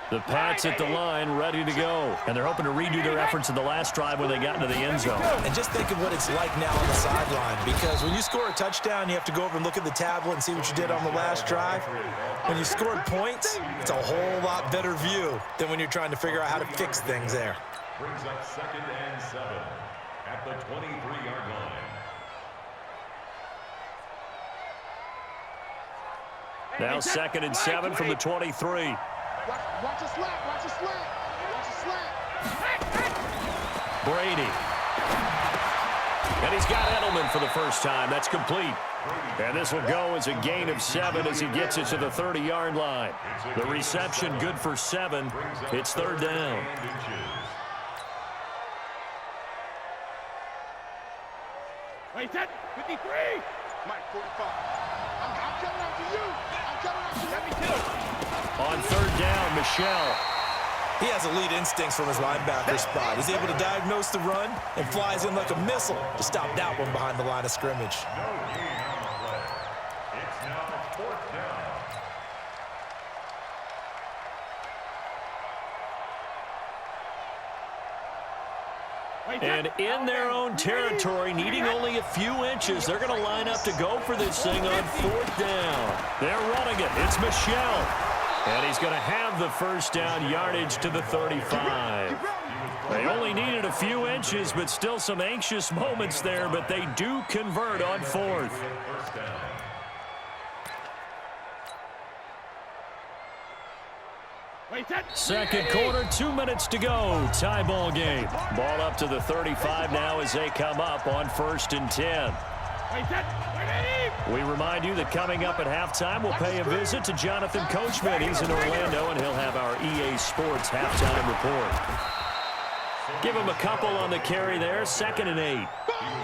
The Pats at the line, ready to go. And they're hoping to redo their efforts in the last drive when they got into the end zone. And just think of what it's like now on the sideline, because when you score a touchdown, you have to go over and look at the tablet and see what you did on the last drive. When you scored points, it's a whole lot better view than when you're trying to figure out how to fix things there. Brings up 2nd and 7 at the 23-yard line. Now 2nd and 7 from the 23. Watch a slap, watch a slap, watch a slap. Brady. And he's got Edelman for the first time. That's complete. And this will go as a gain of 7 as he gets it to the 30-yard line. The reception good for 7. It's 3rd down. Wait, that 53. Mike, 45. I'm coming after you. I'm coming after you. Me too. On 3rd down, Michelle. He has elite instincts from his linebacker spot. He's able to diagnose the run and flies in like a missile to stop that one behind the line of scrimmage. No gain on the play. It's now 4th down. And in their own territory, needing only a few inches, they're going to line up to go for this thing on 4th down. They're running it. It's Michelle. And he's going to have the first down yardage to the 35. They only needed a few inches, but still some anxious moments there, but they do convert on 4th. Second quarter, 2 minutes to go. Tie ball game. Ball up to the 35 now as they come up on 1st and 10. We remind you that coming up at halftime, we'll pay a visit to Jonathan Coachman. He's in Orlando, and he'll have our EA Sports halftime report. Give him a couple on the carry there. 2nd and 8.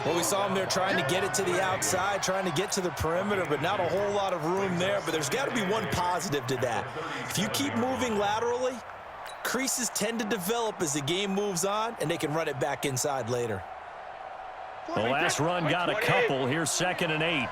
Well, we saw him there trying to get it to the outside, trying to get to the perimeter, but not a whole lot of room there. But there's got to be one positive to that. If you keep moving laterally, creases tend to develop as the game moves on, and they can run it back inside later. The last run got a couple. Here's 2nd and 8.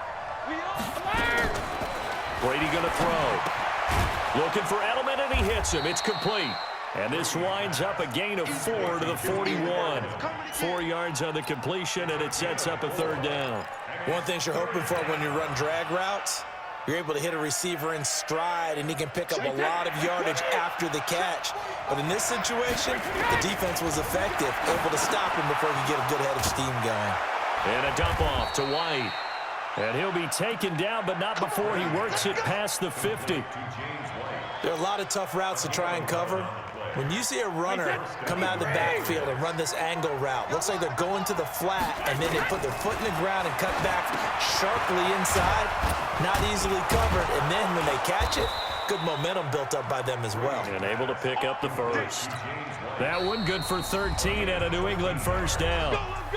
Brady going to throw. Looking for Edelman, and he hits him. It's complete. And this winds up a gain of 4 to the 41. 4 yards on the completion, and it sets up a 3rd down. One thing you're hoping for when you run drag routes, you're able to hit a receiver in stride, and he can pick up a lot of yardage after the catch. But in this situation, the defense was effective, able to stop him before he could get a good head of steam going. And a dump off to White. And he'll be taken down, but not before he works it past the 50. There are a lot of tough routes to try and cover. When you see a runner come out of the backfield and run this angle route, looks like they're going to the flat, and then they put their foot in the ground and cut back sharply inside, not easily covered, and then when they catch it, good momentum built up by them as well. And able to pick up the first. That one good for 13 and a New England first down.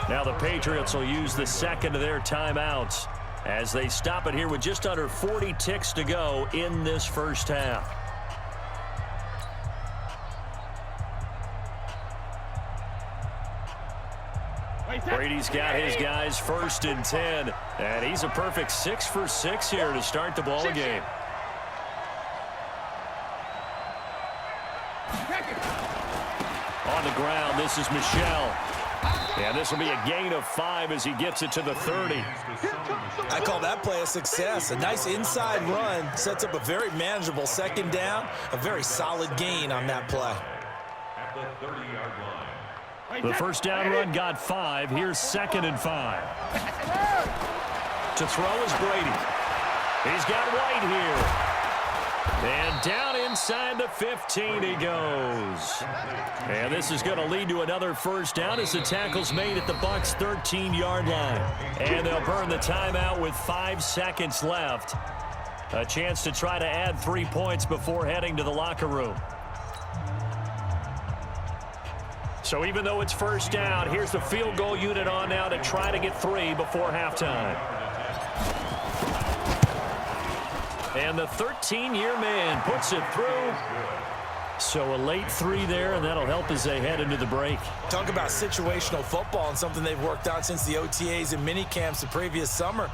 Now the Patriots will use the second of their timeouts as they stop it here with just under 40 ticks to go in this first half. Brady's got his guys 1st and 10, and he's a perfect 6 for 6 here to start the ball game. On the ground, this is Michelle. And this will be a gain of 5 as he gets it to the 30. I call that play a success. A nice inside run sets up a very manageable 2nd down, a very solid gain on that play. At the 30-yard line. The first down run got 5. Here's 2nd and 5. To throw is Brady. He's got White here. And down inside the 15 he goes. And this is going to lead to another first down as the tackle's made at the Bucs' 13-yard line. And they'll burn the timeout with 5 seconds left. A chance to try to add 3 points before heading to the locker room. So even though it's first down, here's the field goal unit on now to try to get 3 before halftime. And the 13-year man puts it through. So a late 3 there, and that'll help as they head into the break. Talk about situational football and something they've worked on since the OTAs and mini camps the previous summer.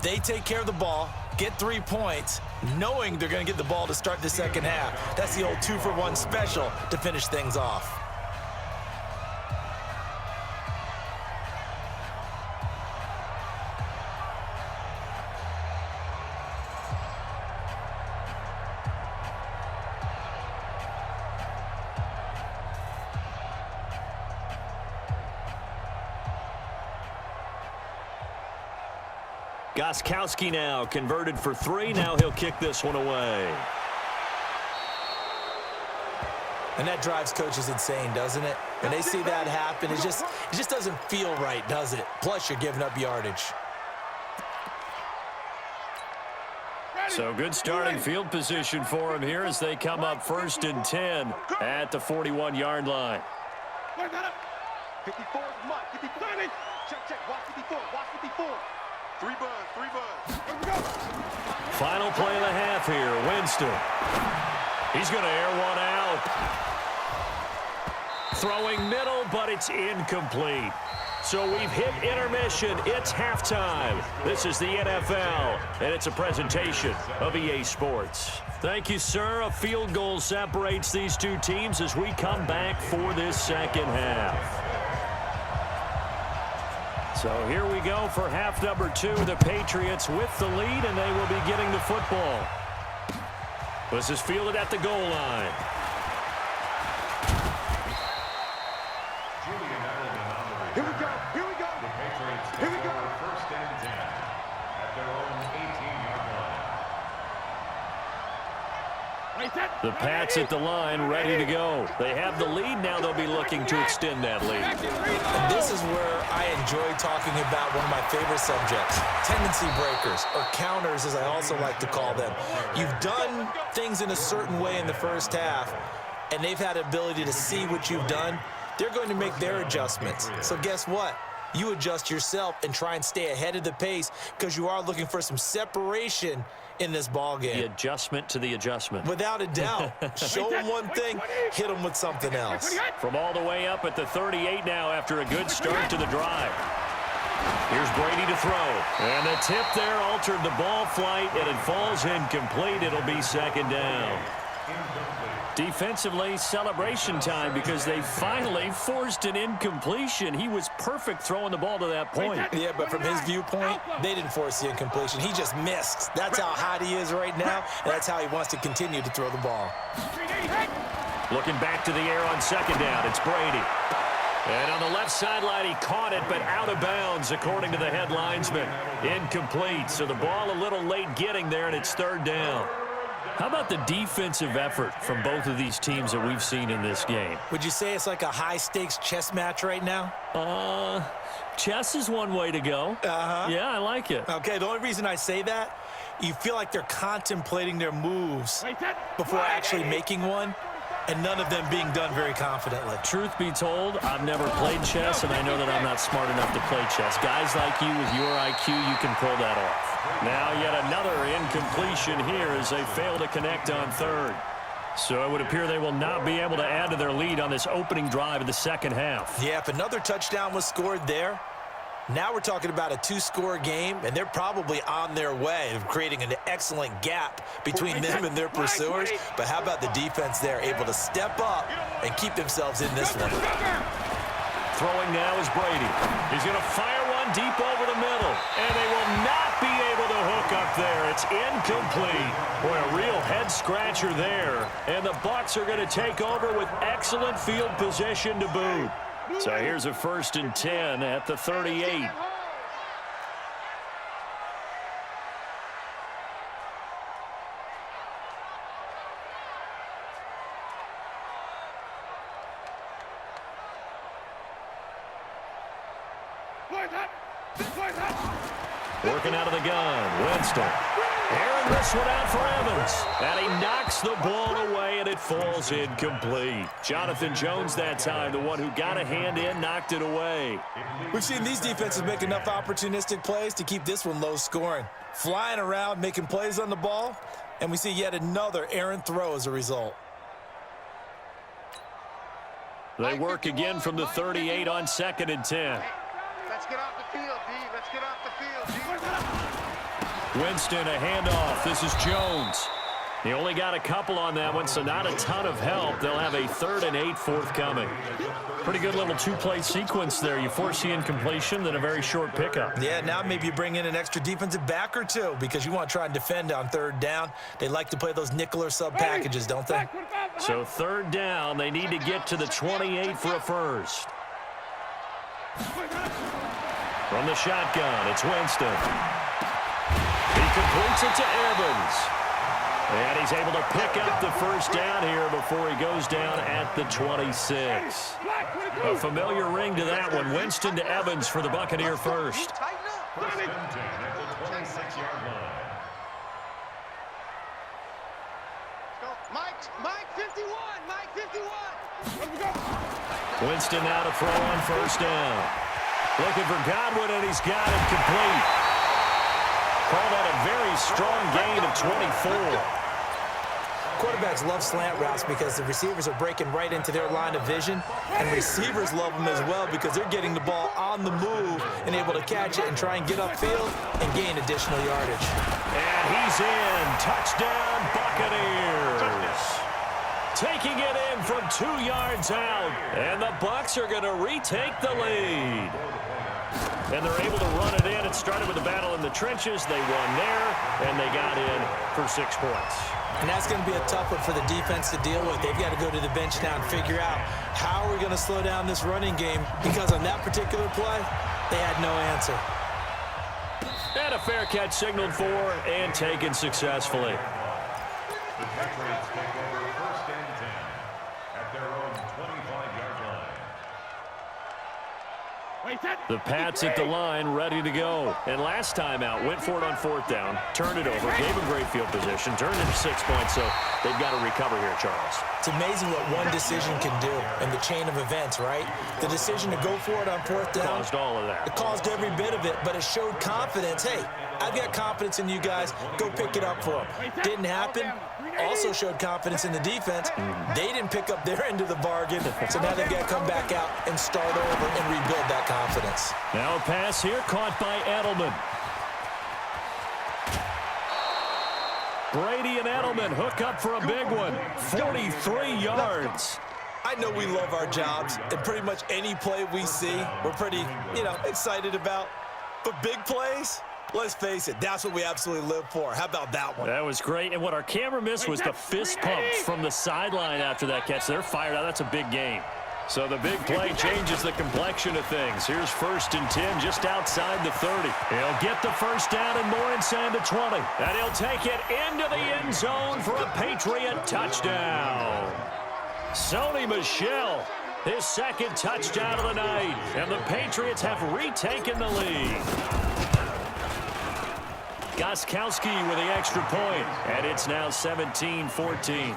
They take care of the ball, get 3 points, knowing they're going to get the ball to start the second half. That's the old 2-for-1 special to finish things off. Gostkowski now converted for 3. Now he'll kick this one away. And that drives coaches insane, doesn't it? When they see that happen, it just doesn't feel right, does it? Plus, you're giving up yardage. So good starting field position for him here as they come up 1st and 10 at the 41-yard line. 54 is Mike. 54. Check. Watch 54. Watch 54. 3 buzz. Final play of the half here. Winston. He's going to air one out. Throwing middle, but it's incomplete. So we've hit intermission. It's halftime. This is the NFL, and it's a presentation of EA Sports. Thank you, sir. A field goal separates these two teams as we come back for this second half. So here we go for half number 2. The Patriots with the lead, and they will be getting the football. This is fielded at the goal line. Here we go. The Patriots Here we go. 1st and 10 at their own 18-yard line. The Pats at the line, ready to go. They have the lead. Now they'll be looking to extend that lead. And this is where I enjoy talking about one of my favorite subjects, tendency breakers, or counters as I also like to call them. You've done things in a certain way in the first half, and they've had the ability to see what you've done. They're going to make their adjustments. So guess what? You adjust yourself and try and stay ahead of the pace because you are looking for some separation in this ball game. The adjustment to the adjustment. Without a doubt. Show them one thing, hit them with something else. From all the way up at the 38 now after a good start to the drive. Here's Brady to throw. And the tip there altered the ball flight, and it falls incomplete. It'll be second down. Defensively, celebration time because they finally forced an incompletion. He was perfect throwing the ball to that point. Yeah, but from his viewpoint, they didn't force the incompletion. He just missed. That's how hot he is right now, and that's how he wants to continue to throw the ball. Looking back to the air on second down, it's Brady. And on the left sideline, he caught it, but out of bounds, according to the head linesman. Incomplete, so the ball a little late getting there, and it's third down. How about the defensive effort from both of these teams that we've seen in this game? Would you say it's like a high-stakes chess match right now? Chess is one way to go. Yeah, I like it. Okay, the only reason I say that, you feel like they're contemplating their moves before actually making one, and none of them being done very confidently. Truth be told, I've never played chess, and I know that I'm not smart enough to play chess. Guys like you with your IQ, you can pull that off. Now yet another incompletion here as they fail to connect on third. So it would appear they will not be able to add to their lead on this opening drive of the second half. Yeah, if another touchdown was scored there, now we're talking about a 2-score game, and they're probably on their way of creating an excellent gap between them and their pursuers. But how about the defense there, able to step up and keep themselves in this one? Throwing now is Brady. He's going to fire one deep over the middle, and they will not be able to hook up there. It's incomplete. Boy, a real head-scratcher there. And the Bucs are going to take over with excellent field position to boot. So here's a 1st and 10 at the 38. Working out of the gun, Winston. Airing this one out for Evans. And he knocks the ball away, and it falls incomplete. Jonathan Jones that time, the one who got a hand in, knocked it away. We've seen these defenses make enough opportunistic plays to keep this one low scoring. Flying around, making plays on the ball, and we see yet another errant throw as a result. They work again from the 38 on 2nd and 10. Let's get off the field, D. Let's get off the field, D. Winston, a handoff. This is Jones. He only got a couple on that one, so not a ton of help. They'll have a 3rd and 8 forthcoming. Pretty good little two-play sequence there. You force the incompletion, then a very short pickup. Yeah, now maybe you bring in an extra defensive back or two because you want to try and defend on 3rd down. They like to play those nickel or sub packages, don't they? So 3rd down, they need to get to the 28 for a first. From the shotgun, it's Winston. He completes it to Evans. And he's able to pick up the first down here before he goes down at the 26. A familiar ring to that one. Winston to Evans for the Buccaneer first. First and 10 at the 26-yard line. Mike 51. Mike 51. Winston now to throw on first down. Looking for Godwin, and he's got it complete. Call that a very strong gain of 24. Quarterbacks love slant routes because the receivers are breaking right into their line of vision, and receivers love them as well because they're getting the ball on the move and able to catch it and try and get upfield and gain additional yardage. And he's in. Touchdown, Buccaneers. Taking it in from 2 yards out, and the Bucs are going to retake the lead. And they're able to run it in. It started with a battle in the trenches. They won there, and they got in for 6 points. And that's going to be a tough one for the defense to deal with. They've got to go to the bench now and figure out how are we going to slow down this running game, because on that particular play, they had no answer. And a fair catch signaled for and taken successfully. The Patriots take over 1st and 10 at their own 25-yard line. The Pats at the line, ready to go. And last time out, went for it on 4th down, turned it over, gave them great field position, turned into 6 points, so they've got to recover here, Charles. It's amazing what one decision can do in the chain of events, right? The decision to go for it on 4th down. Caused all of that. It caused every bit of it, but it showed confidence. Hey, I've got confidence in you guys. Go pick it up for them. Didn't happen. Also showed confidence in the defense. They didn't pick up their end of the bargain, so now they've got to come back out and start over and rebuild that confidence. Now a pass here caught by Edelman. Brady and Edelman hook up for a big one. 43 yards. I know we love our jobs, and pretty much any play we see, we're pretty, excited about. But big plays, let's face it, that's what we absolutely live for. How about that one? That was great. And what our camera missed was the fist pumps from the sideline after that catch. They're fired out. That's a big game. So the big play changes the complexion of things. Here's 1st and 10 just outside the 30. He'll get the first down and more inside the 20. And he'll take it into the end zone for a Patriot touchdown. Sony Michel, his 2nd touchdown of the night. And the Patriots have retaken the lead. Gostkowski with the extra point. And it's now 17-14.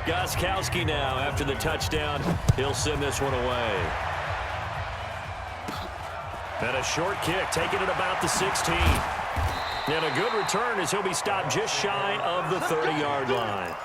Gostkowski now, after the touchdown, he'll send this one away. And a short kick, taking it about the 16. And a good return as he'll be stopped just shy of the 30-yard line.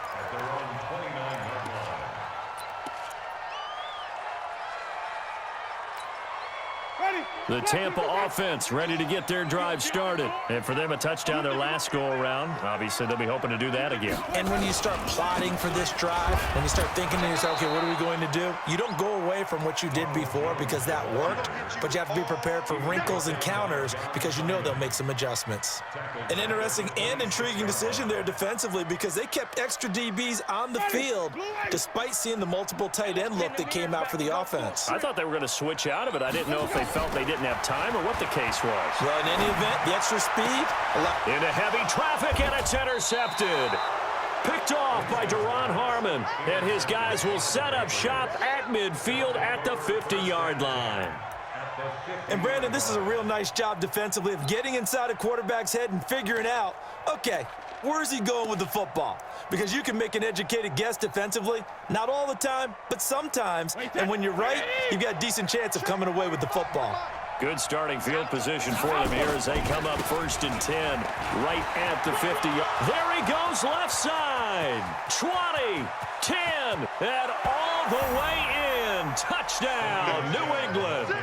The Tampa offense ready to get their drive started. And for them, a touchdown their last go-around. Obviously, they'll be hoping to do that again. And when you start plotting for this drive, when you start thinking to yourself, okay, what are we going to do? You don't go away from what you did before because that worked, but you have to be prepared for wrinkles and counters because you know they'll make some adjustments. An interesting and intriguing decision there defensively because they kept extra DBs on the field despite seeing the multiple tight end look that came out for the offense. I thought they were going to switch out of it. I didn't know if they felt they didn't have time or what the case was. Well, in any event, the extra speed. Into heavy traffic, and it's intercepted. Picked off by Duron Harmon, and his guys will set up shop at midfield at the 50-yard line. And, Brandon, this is a real nice job defensively of getting inside a quarterback's head and figuring out, okay, where's he going with the football? Because you can make an educated guess defensively, not all the time, but sometimes. And when you're right, you've got a decent chance of coming away with the football. Good starting field position for them here as they come up 1st and 10 right at the 50. There he goes left side. 20, 10, and all the way in. touchdown, New England.